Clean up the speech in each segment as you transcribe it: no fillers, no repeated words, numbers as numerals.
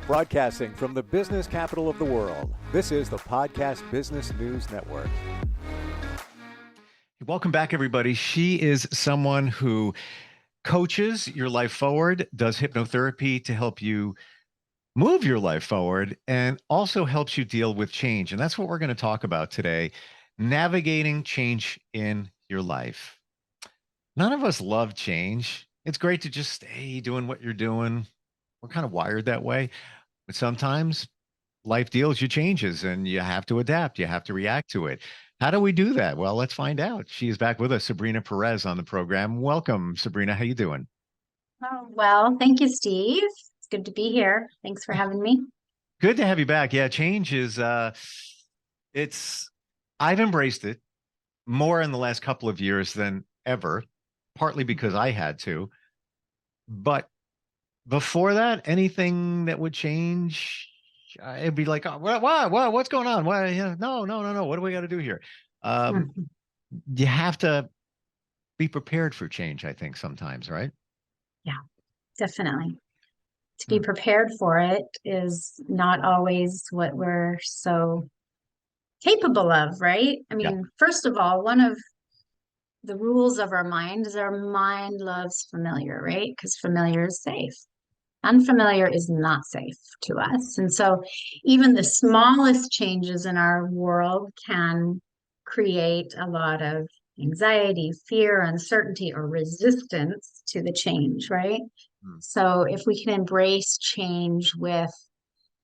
Broadcasting from the business capital of the world, this is the Podcast Business News Network. Welcome back, everybody. She is someone who coaches your life forward, does hypnotherapy to help you move your life forward, and also helps you deal with change. And that's what we're going to talk about today, navigating change in your life. None of us love change. It's great to just stay doing what you're doing. We're kind of wired that way. But sometimes life deals you changes and you have to adapt. You have to react to it. How do we do that? Well, let's find out. She is back with us, Sabrina Perez, on the program. Welcome, Sabrina. How you doing? Oh, well, thank you, Steve. It's good to be here. Thanks for having me. Good to have you back. Yeah, change is I've embraced it more in the last couple of years than ever, partly because I had to. But before that, anything that would change, it'd be like, oh, what's going on? Why? Yeah, no. What do we got to do here? Mhm. You have to be prepared for change, I think, sometimes, right? Yeah, definitely. To be prepared for it is not always what we're so capable of, right? I Yeah. mean, first of all, one of the rules of our mind is our mind loves familiar, right? Because familiar is safe. Unfamiliar is not safe to us. And so even the smallest changes in our world can create a lot of anxiety, fear, uncertainty, or resistance to the change, right? Mm. So if we can embrace change with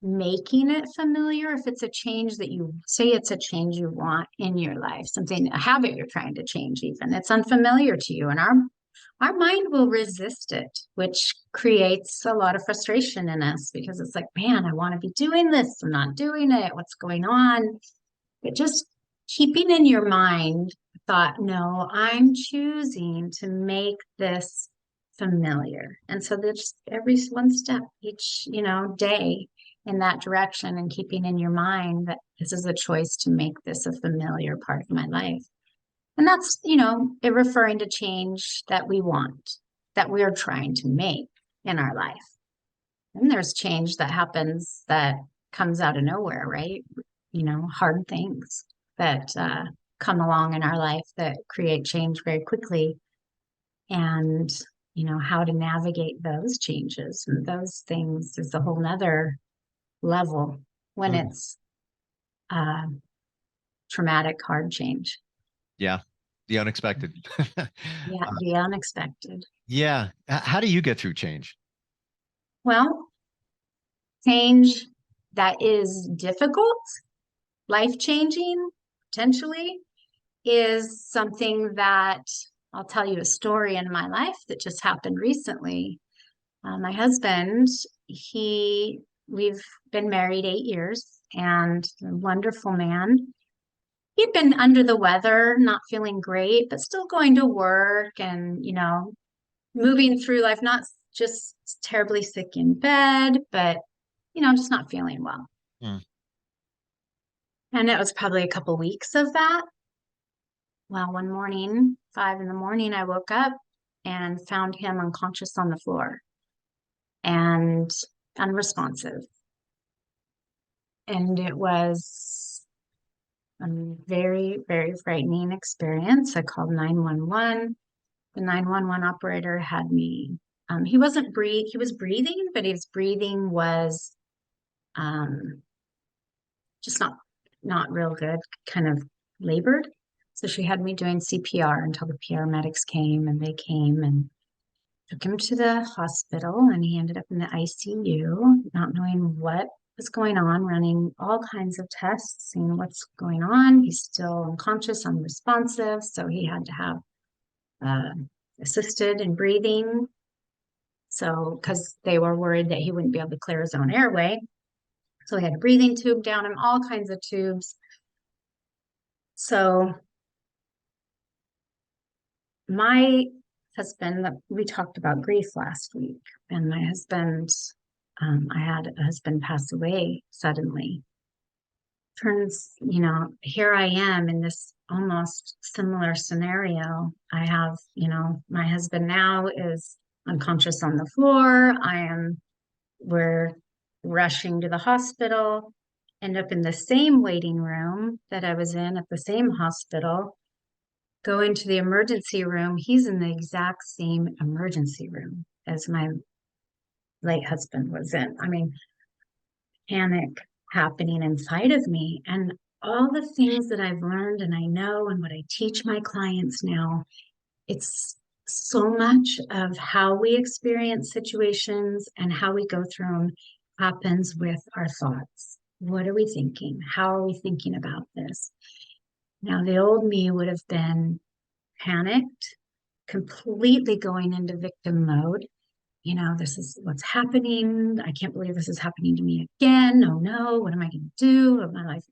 making it familiar, if it's a change that you say it's a change you want in your life, something, a habit you're trying to change, even it's unfamiliar to you, and our mind will resist it, which creates a lot of frustration in us because it's like, man, I want to be doing this. I'm not doing it. What's going on? But just keeping in your mind thought, no, I'm choosing to make this familiar. And so there's every one step each, day in that direction, and keeping in your mind that this is a choice to make this a familiar part of my life. And that's, it referring to change that we want, that we're trying to make in our life. And there's change that happens that comes out of nowhere, right? Hard things that come along in our life that create change very quickly. And, how to navigate those changes and those things is a whole nother level when it's traumatic, hard change. Yeah. The unexpected. Yeah, the unexpected. Yeah. How do you get through change? Well, change that is difficult, life-changing, potentially, is something that I'll tell you a story in my life that just happened recently. My husband, we've been married 8 years, and a wonderful man. He'd been under the weather, not feeling great, but still going to work and, moving through life, not just terribly sick in bed, but, just not feeling well. Mm. And it was probably a couple weeks of that. Well, one morning, 5 in the morning, I woke up and found him unconscious on the floor and unresponsive. And it was a very, very frightening experience. I called 911. The 911 operator had me, he was breathing, but his breathing was just not real good, kind of labored. So she had me doing CPR until the paramedics came, and they came and took him to the hospital, and he ended up in the ICU, not knowing what was going on, running all kinds of tests, seeing what's going on. He's still unconscious, unresponsive, so he had to have assisted in breathing. So, because they were worried that he wouldn't be able to clear his own airway. So he had a breathing tube down him, all kinds of tubes. So my husband, we talked about grief last week, and my husband, I had a husband pass away suddenly. Turns, here I am in this almost similar scenario. I have, my husband now is unconscious on the floor. We're rushing to the hospital, end up in the same waiting room that I was in at the same hospital, go into the emergency room. He's in the exact same emergency room as my late husband was in. I mean, panic happening inside of me. And all the things that I've learned and I know and what I teach my clients now, it's so much of how we experience situations and how we go through them happens with our thoughts. What are we thinking? How are we thinking about this? Now, the old me would have been panicked, completely going into victim mode. You know, this is what's happening. I can't believe this is happening to me again. Oh no, what am I going to do with my life?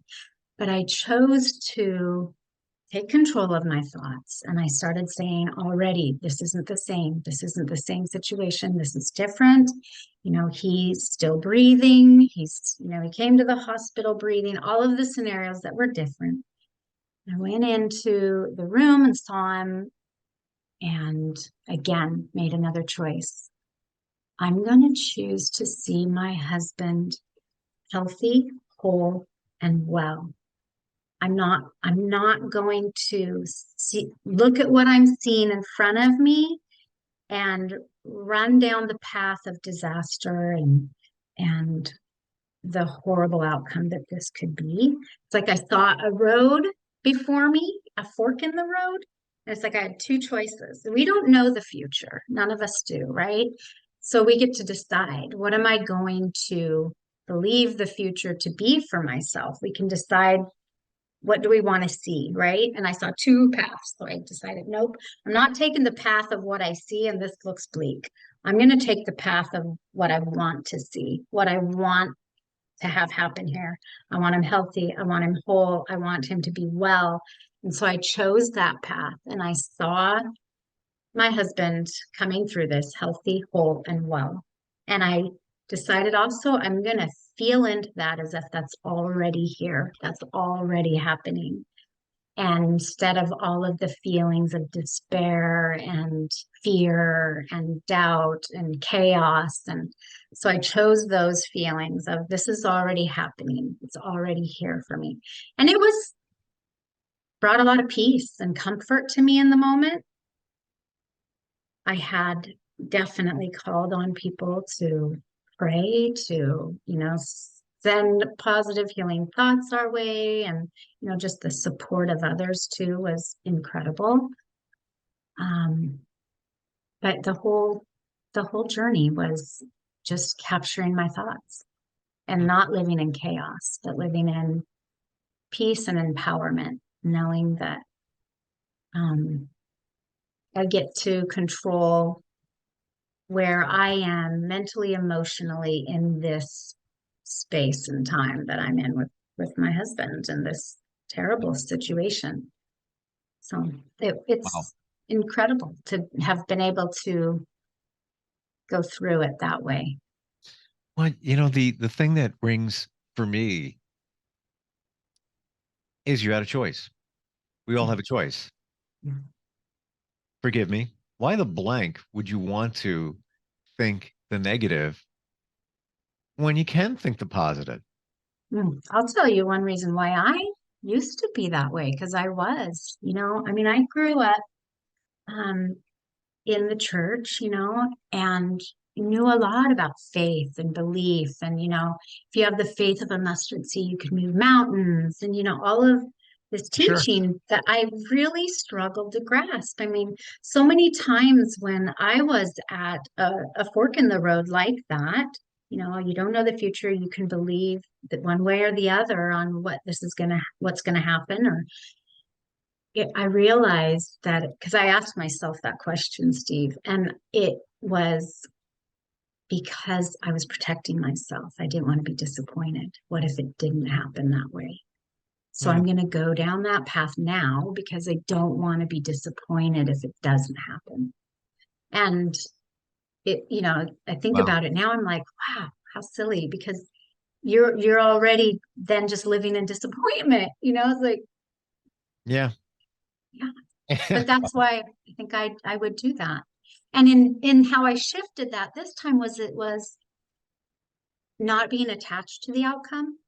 But I chose to take control of my thoughts. And I started saying, already, this isn't the same. This isn't the same situation. This is different. You know, he's still breathing. He came to the hospital breathing, all of the scenarios that were different. I went into the room and saw him and again made another choice. I'm going to choose to see my husband healthy, whole, and well. I'm not going to look at what I'm seeing in front of me and run down the path of disaster and the horrible outcome that this could be. It's like I saw a road before me, a fork in the road. And it's like I had two choices. We don't know the future. None of us do, right? So we get to decide, what am I going to believe the future to be for myself? We can decide, what do we want to see, right? And I saw two paths. So I decided, nope, I'm not taking the path of what I see and this looks bleak. I'm going to take the path of what I want to see, what I want to have happen here. I want him healthy. I want him whole. I want him to be well. And so I chose that path and I saw my husband coming through this healthy, whole, and well. And I decided also I'm going to feel into that as if that's already here. That's already happening. And instead of all of the feelings of despair and fear and doubt and chaos. And so I chose those feelings of this is already happening. It's already here for me. And it was brought a lot of peace and comfort to me in the moment. I had definitely called on people to pray, to, send positive healing thoughts our way. And, just the support of others too was incredible. But the whole journey was just capturing my thoughts and not living in chaos, but living in peace and empowerment, knowing that I get to control where I am mentally, emotionally in this space and time that I'm in with my husband in this terrible situation. So it's Wow. incredible to have been able to go through it that way. Well, the thing that rings for me is you had a choice. We all have a choice. Yeah. Forgive me. Why the blank would you want to think the negative when you can think the positive? I'll tell you one reason why I used to be that way, because I was, I grew up um, in the church, and knew a lot about faith and belief. And, if you have the faith of a mustard seed, you can move mountains and, all of this Sure. teaching that I really struggled to grasp. I mean, so many times when I was at a fork in the road like that, you don't know the future, you can believe that one way or the other on what's going to happen, or I realized that because I asked myself that question, Steve, and it was because I was protecting myself. I didn't want to be disappointed. What if it didn't happen that way? So I'm going to go down that path now because I don't want to be disappointed if it doesn't happen. And I think Wow. about it now, I'm like, wow, how silly, because you're already then just living in disappointment. It's like, Yeah. yeah. But that's why I think I would do that. And in how I shifted that this time was not being attached to the outcome,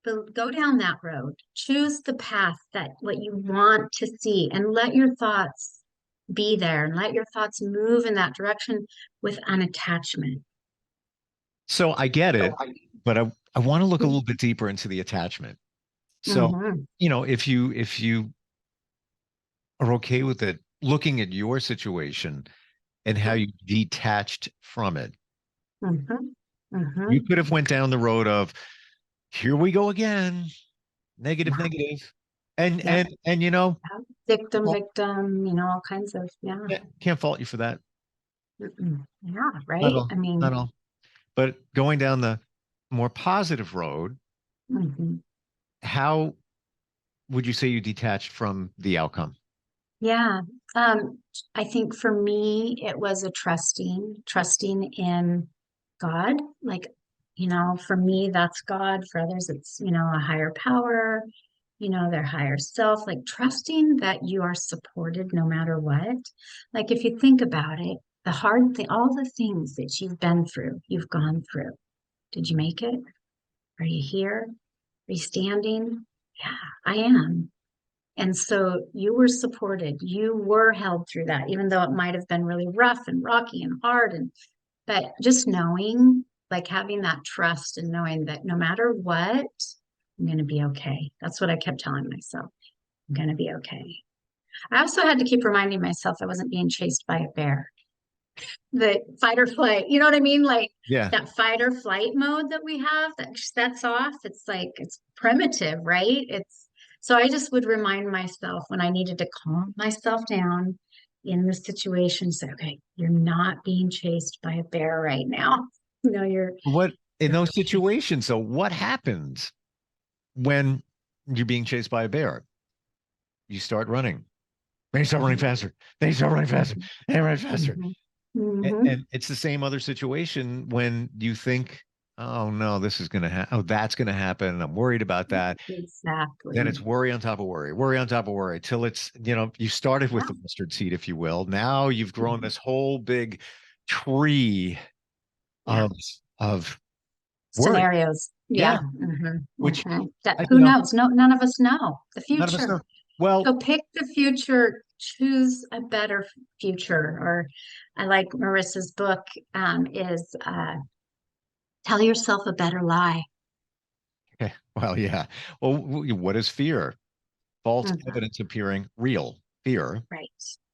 but go down that road. Choose the path that what you want to see and let your thoughts be there and let your thoughts move in that direction with unattachment. So I get it, but I want to look a little bit deeper into the attachment. So, Mm-hmm. if you are okay with it, looking at your situation and how you detached from it, Mm-hmm. you Mm-hmm. could have went down the road of here we go again, negative, Yeah. negative. And Yeah. and Yeah. Victim, well, victim, all kinds of, yeah. can't fault you for that. Mm-mm. Yeah, Not right. all, I not mean, all. But going down the more positive road, mhm. how would you say you detached from the outcome? Yeah. Um, I think for me, it was a trusting in God. Like, for me, that's God. For others, it's, a higher power, their higher self, like trusting that you are supported no matter what. Like, if you think about it, the hard thing, all the things that you've been through, you've gone through. Did you make it? Are you here? Are you standing? Yeah, I am. And so you were supported. You were held through that, even though it might have been really rough and rocky and hard. But just knowing, like having that trust and knowing that no matter what, I'm going to be okay. That's what I kept telling myself. I'm going to be okay. I also had to keep reminding myself I wasn't being chased by a bear. The fight or flight, you know what I mean? Like Yeah. that fight or flight mode that we have that sets off. It's like it's primitive, right? It's so I just would remind myself when I needed to calm myself down in the situation, say, okay, you're not being chased by a bear right now. You're What in you're those okay. situations, so what happens when you're being chased by a bear? You start running. Then you start running faster. Then you start running faster. Mhm, And run faster. mhm, And, mhm. and it's the same other situation when you think, oh no, this is gonna happen. Oh, that's gonna happen. I'm worried about that. Then it's Exactly. worry on top of worry on top of worry till it's, you started with Yeah. the mustard seed, if you will. Now you've grown Mhm. this whole big tree Yeah. of worry. Scenarios. Yeah. Yeah. Which That I, who knows? No, none of us know the none of us know. future. Well, So pick the future, choose a better future. Or I like Marissa's book is tell yourself a better lie. well, yeah. Well, what is fear? False Mhm. evidence appearing real. Fear. Right.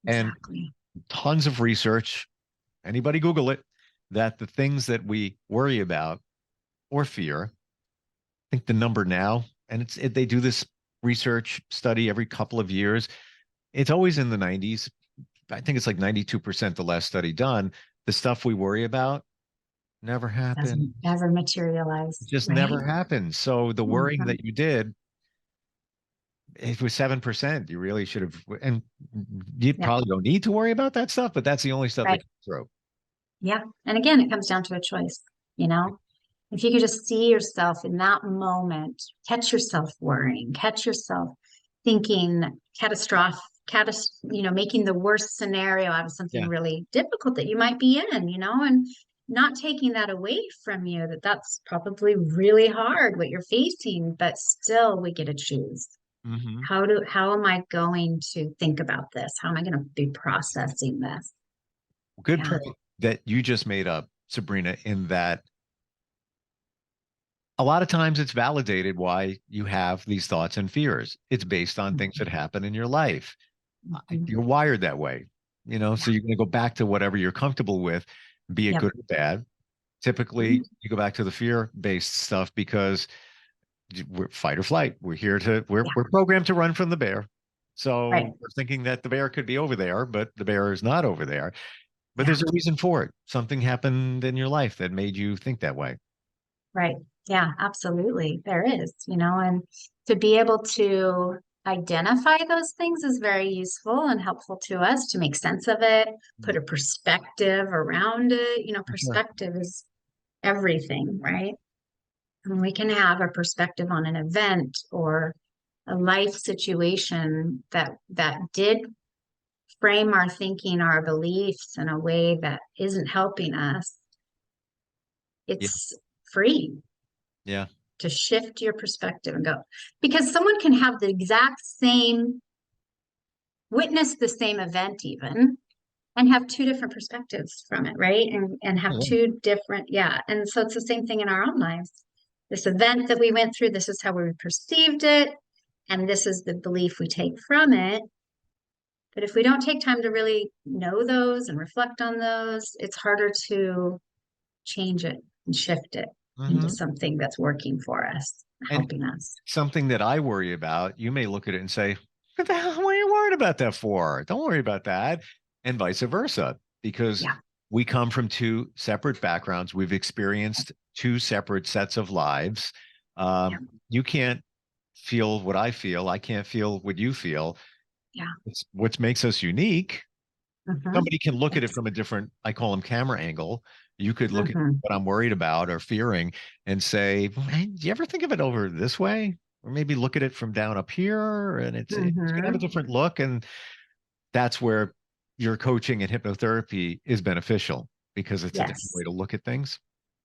And Exactly. tons of research, anybody Google it, that the things that we worry about or fear, I think the number now, and they do this research study every couple of years. It's always in the 90s. I think it's like 92% the last study done. The stuff we worry about never happened. Doesn't ever materialize. It just Right. never happened. So the worrying Mhm. that you did, it was 7%. You really should have, and you Yeah. probably don't need to worry about that stuff, but that's the only stuff that Right. comes through. Yeah. And again, it comes down to a choice, you know? If you could just see yourself in that moment, catch yourself worrying, catch yourself thinking catastrophic, making the worst scenario out of something Yeah. really difficult that you might be in, and not taking that away from you, that's probably really hard what you're facing, but still we get to choose. Hmm. How am I going to think about this? How am I going to be processing this? Good Yeah. point that you just made up, Sabrina, in that a lot of times it's validated why you have these thoughts and fears. It's based on things that happen in your life. Mhm. You're wired that way, so Yeah. you're going to go back to whatever you're comfortable with, be it Yep. good or bad. Typically, Mhm. you go back to the fear-based stuff because we're fight or flight. Yeah. We're programmed to run from the bear. Right. So we're thinking that the bear could be over there, but the bear is not over there. But Yeah. there's a reason for it. Something happened in your life that made you think that way. Right. Yeah, absolutely. There is, and to be able to identify those things is very useful and helpful to us to make sense of it, put a perspective around it. For sure. Perspective is everything, right? And we can have a perspective on an event or a life situation that did frame our thinking, our beliefs in a way that isn't helping us. Yeah. It's free Yeah. to shift your perspective and go, because someone can have the exact same, witness the same event even, and have two different perspectives from it, right? And have Oh, yeah. two different, yeah. And so it's the same thing in our own lives. This event that we went through, this is how we perceived it, and this is the belief we take from it. But if we don't take time to really know those and reflect on those, it's harder to change it and shift it into Mhm. something that's working for us, And helping us. something that I worry about, you may look at it and say, what the hell are you worried about that for? Don't worry about that. And vice versa, because Yeah. we come from two separate backgrounds. We've experienced two separate sets of lives. Yeah. You can't feel what I feel. I can't feel what you feel. Yeah. It's what makes us unique. Mm-hmm. Somebody can look at it Yes. from a different, I call them camera angle. You could look at Mm-hmm. what I'm worried about or fearing and say, hey, do you ever think of it over this way? Or maybe look at it from down up here and it's gonna have a Mm-hmm. different look. And that's where your coaching and hypnotherapy is beneficial because it's a different Yes. way to look at things.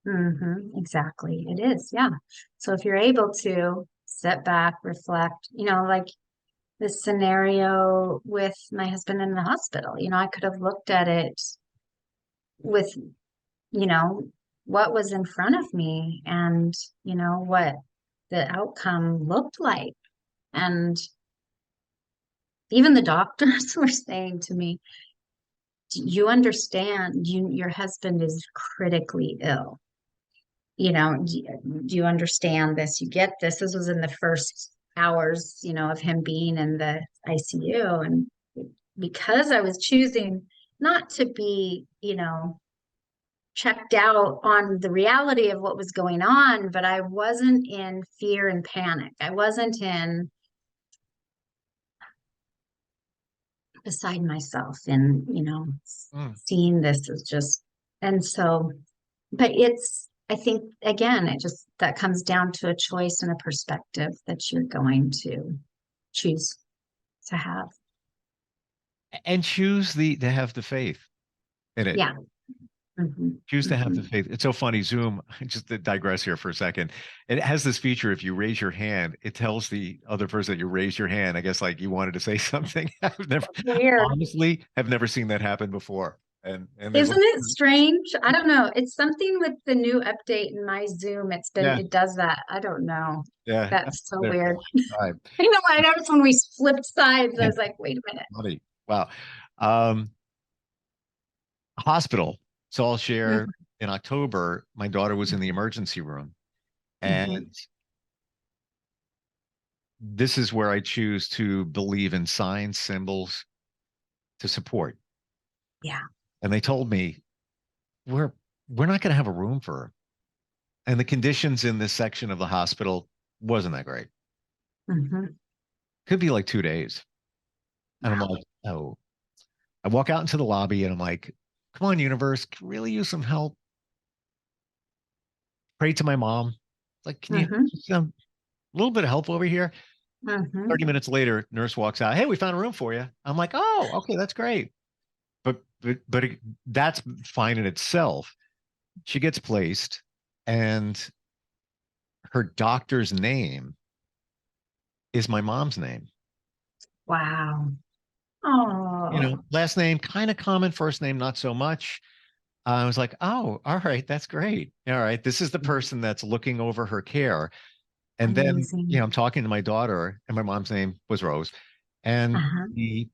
Mm-hmm. Exactly. It is. Yeah. So if you're able to sit back, reflect, like this scenario with my husband in the hospital, I could have looked at it with, you know, what was in front of me and, what the outcome looked like. And even the doctors were saying to me, "Do you understand your husband is critically ill? Do you understand this? You get this. This was in the first hours, of him being in the ICU. And because I was choosing not to be, checked out on the reality of what was going on, but I wasn't in fear and panic. I wasn't in beside myself and, Mm. seeing this as just, and so, but I think, again, that comes down to a choice and a perspective that you're going to choose to have. And choose to have the faith in it. Yeah. Hmm. Choose to have Hmm. the faith. It's so funny. Zoom, just to digress here for a second. It has this feature. If you raise your hand, it tells the other person that you raise your hand. I guess like you wanted to say something. I've never, Weird. honestly, have never seen that happen before. And there's Isn't like, it strange? I don't know. It's something with the new update in my Zoom. yeah, It does that. I don't know. yeah. That's so There. weird. Right. I noticed when we flipped sides, I was like, wait a minute. Funny. Wow. Um, Hospital. So I'll share in October, my daughter was in the emergency room. Mm-hmm. And this is where I choose to believe in signs, symbols to support. Yeah. And they told me we're we're not going to have a room for her. And the conditions in this section of the hospital wasn't that great. Mm-hmm. Could be like 2 days. And I'm Wow. like, oh. I walk out into the lobby and I'm like, come on, universe, could really use some help. Pray to my mom. Like, can you Mm-hmm. a little bit of help over here? Mm-hmm. 30 minutes later, nurse walks out. Hey, we found a room for you. I'm like, oh, okay, that's great. But that's fine in itself. She gets placed, and her doctor's name is my mom's name. Wow. Oh. Last name kind of common, first name not so much. I was like, oh, all right, that's great. All right, this is the person that's looking over her care. And then, Amazing. I'm talking to my daughter, and my mom's name was Rose. And Uh-huh.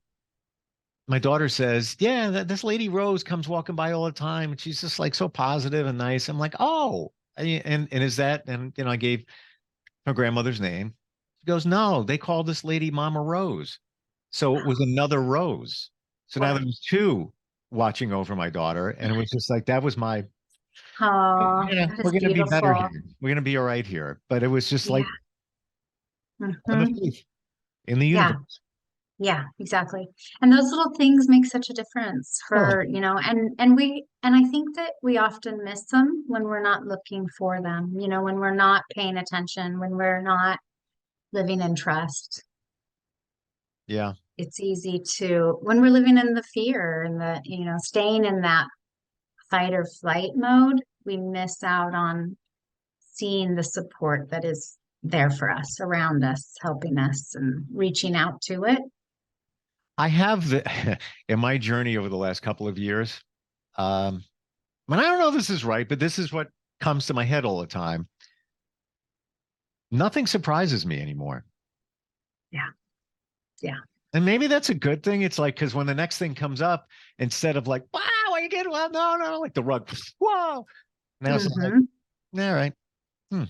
my daughter says, yeah, this lady Rose comes walking by all the time. And she's just like so positive and nice. I'm like, oh, and is that, and, I gave her grandmother's name. She goes, no, they call this lady Mama Rose. So it was another Rose. So now there was two watching over my daughter. And it was just like, that was my, Oh, yeah, that we're is going to be better beautiful. here. We're going to be all right here. But it was just Yeah. like, have a Hmm. faith in the Yeah. universe. Yeah, exactly. And those little things make such a difference Oh, for, and I think that we often miss them when we're not looking for them, when we're not paying attention, when we're not living in trust. yeah. It's easy when we're living in the fear and staying in that fight or flight mode, we miss out on seeing the support that is there for us, around us, helping us and reaching out to it. I have in my journey over the last couple of years. And I don't know if this is right, but this is what comes to my head all the time. Nothing surprises me anymore. Yeah. Yeah. And maybe that's a good thing. It's like, because when the next thing comes up, instead of like, wow, are you getting, well, no, like the rug, whoa. Now it's like, all right. And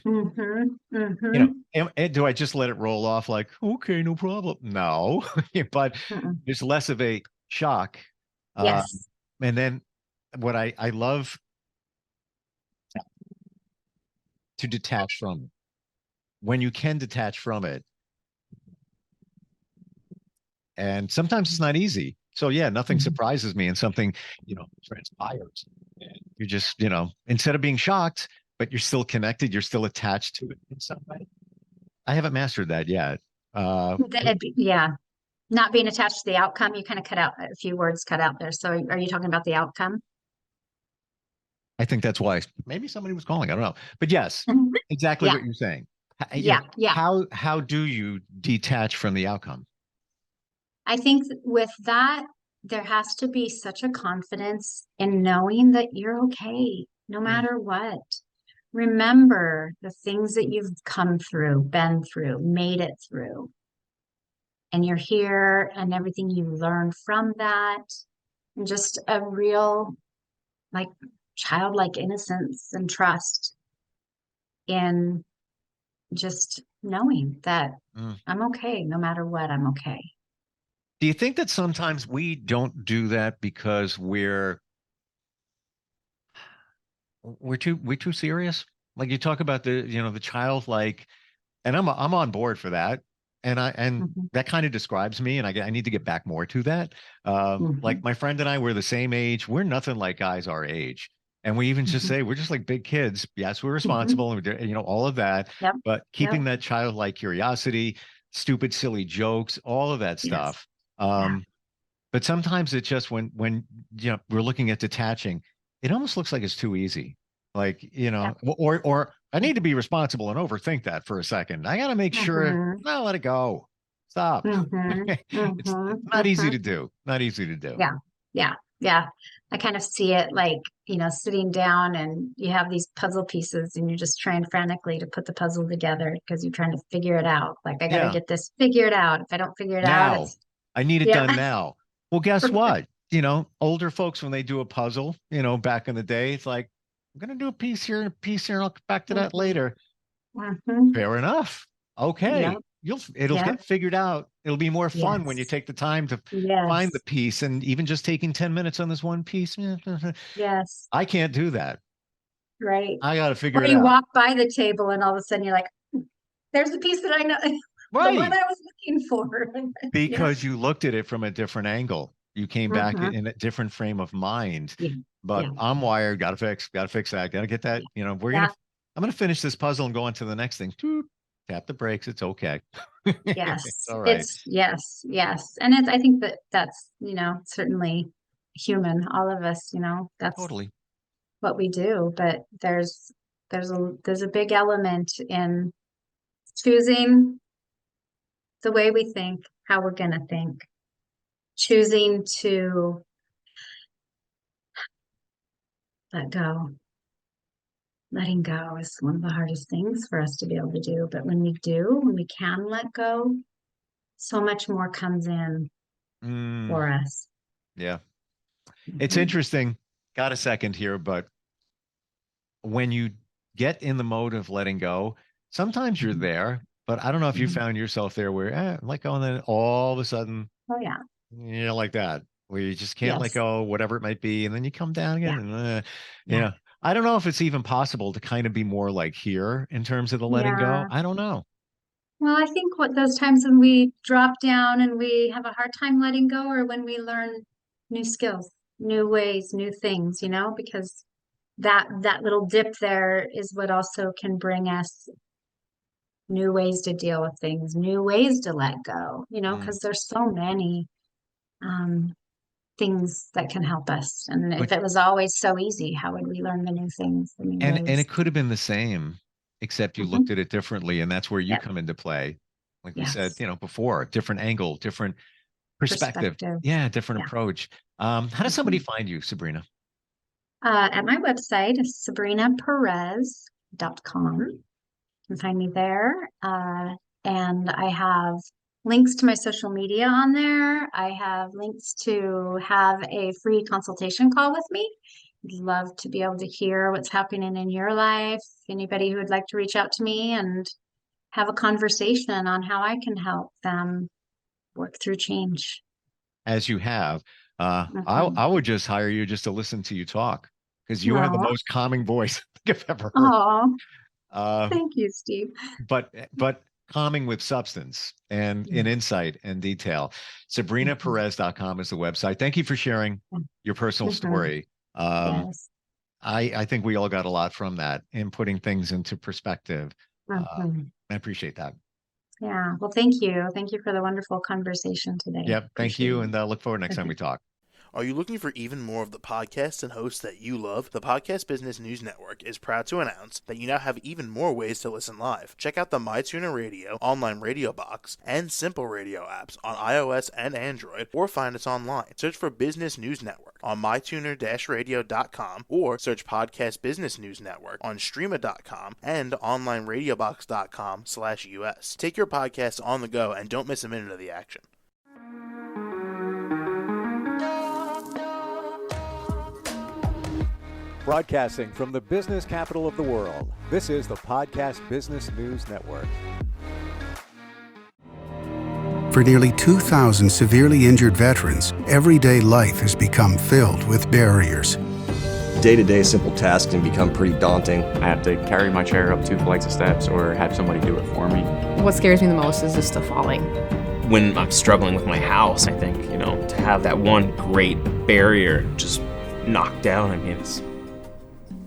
do I just let it roll off like, okay, no problem? No, but there's less of a shock. Yes. And then what I love to detach from it. When you can detach from it. And sometimes it's not easy. So yeah, nothing surprises me, and something, transpires. And you're just, instead of being shocked, but you're still connected, you're still attached to it in some way. I haven't mastered that yet. Yeah. Not being attached to the outcome. You kind of cut out a few words cut out there. So are you talking about the outcome? I think that's why maybe somebody was calling. I don't know. But yes, exactly Yeah. what you're saying. Yeah. How do you detach from the outcome? I think with that, there has to be such a confidence in knowing that you're okay, no matter what. Remember the things that you've come through, been through, made it through. And you're here, and everything you learned from that, and just a real, like, childlike innocence and trust in just knowing that I'm okay, no matter what, I'm okay. Do you think that sometimes we don't do that because we're too serious? Like you talk about the childlike, and I'm on board for that. And that kind of describes me, and I need to get back more to that. Like my friend and I, we're the same age. We're nothing like guys our age. And we even just say we're just like big kids. Yes, we're responsible, and all of that. Yep. But keeping that childlike curiosity, stupid, silly jokes, all of that Yes. stuff. Yeah. But sometimes it's just when we're looking at detaching, it almost looks like it's too easy. Like, or I need to be responsible and overthink that for a second. I got to make sure, no, let it go. Stop. It's not easy to do. Not easy to do. Yeah. Yeah. Yeah. I kind of see it like, sitting down and you have these puzzle pieces and you're just trying frantically to put the puzzle together because you're trying to figure it out. Like, I got to Yeah. get this figured out. If I don't figure it out, Now it's, I need it yeah. done now. Well, guess what? Older folks, when they do a puzzle, back in the day, it's like, I'm going to do a piece here and a piece here, and I'll come back to that later. Fair enough. Okay. Yep. It'll Yep. get figured out. It'll be more fun when you Yes. take the time to find the Yes. piece, and even just taking 10 minutes on this one piece. Yes. I can't do that. Right. I got to figure Or it you out. walk by the table and all of a sudden you're like, there's the piece that I know, the one Right. I was looking for. Yeah. Because you looked at it from a different angle. You came back in a different frame of mind. Yeah. But Yeah. I'm wired, gotta fix that, gotta get that. I'm gonna finish this puzzle and go on to the next thing. Toot, tap the brakes, it's okay. It's Yes. all right. It's yes. Yes. And I think that's, certainly human, all of us, that's Totally. what we do. But there's a big element in choosing the way we think, how we're going to think, choosing to let go. Letting go is one of the hardest things for us to be able to do. But when we can let go, so much more comes in for us. Yeah. It's interesting. Got a second here, but when you get in the mode of letting go, sometimes you're there, but I don't know if you found yourself there where let go, and then all of a sudden, Oh yeah. like that, where you just can't let Yes. go, whatever it might be, and then you come down Yeah. again, and Yeah. I don't know if it's even possible to kind of be more like here in terms of the letting go. Yeah. I don't know. Well, I think what those times when we drop down and we have a hard time letting go, or when we learn new skills, new ways, new things, because that little dip there is what also can bring us new ways to deal with things, new ways to let go, Mm, because there's so many. Um, things that can help us. And if it was always so easy, how would we learn the new things, the new And ways? it could have been the same, except you looked at it differently, and that's where you come into play. Like we said, before, different angle, different perspective. Yeah, different approach. How does somebody find you, Sabrina? At my website is sabrinaperez.com. You can find me there. And I have links to my social media on there. I have links to have a free consultation call with me. I'd love to be able to hear what's happening in your life. Anybody who would like to reach out to me and have a conversation on how I can help them work through change. As you have, I would just hire you just to listen to you talk, because you have the most calming voice I've ever heard. Thank you, Steve. But calming with substance and in insight and detail. SabrinaPerez.com is the website. Thank you for sharing your personal story. I think we all got a lot from that in putting things into perspective. I appreciate that. Yeah. Well, thank you. Thank you for the wonderful conversation today. Yep. Thank you. And look forward next time we talk. Are you looking for even more of the podcasts and hosts that you love? The Podcast Business News Network is proud to announce that you now have even more ways to listen live. Check out the MyTuner Radio, online radio box, and Simple Radio apps on iOS and Android, or find us online. Search for Business News Network on mytuner-radio.com, or search Podcast Business News Network on streama.com and onlineradiobox.com/US. Take your podcast on the go and don't miss a minute of the action. Broadcasting from the business capital of the world, this is the Podcast Business News Network. For nearly 2,000 severely injured veterans, everyday life has become filled with barriers. Day-to-day simple tasks can become pretty daunting. I have to carry my chair up 2 flights of steps or have somebody do it for me. What scares me the most is just the falling. When I'm struggling with my house, I think, to have that one great barrier just knocked down,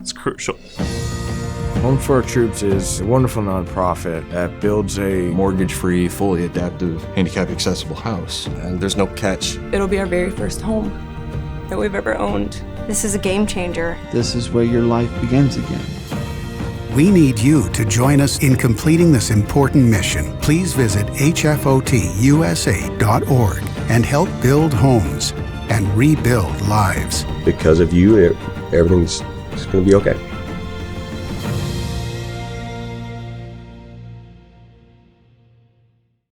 it's crucial. Home for Our Troops is a wonderful nonprofit that builds a mortgage-free, fully adaptive, handicap-accessible house. And there's no catch. It'll be our very first home that we've ever owned. This is a game changer. This is where your life begins again. We need you to join us in completing this important mission. Please visit hfotusa.org and help build homes and rebuild lives. Because of you, everything's going to be okay.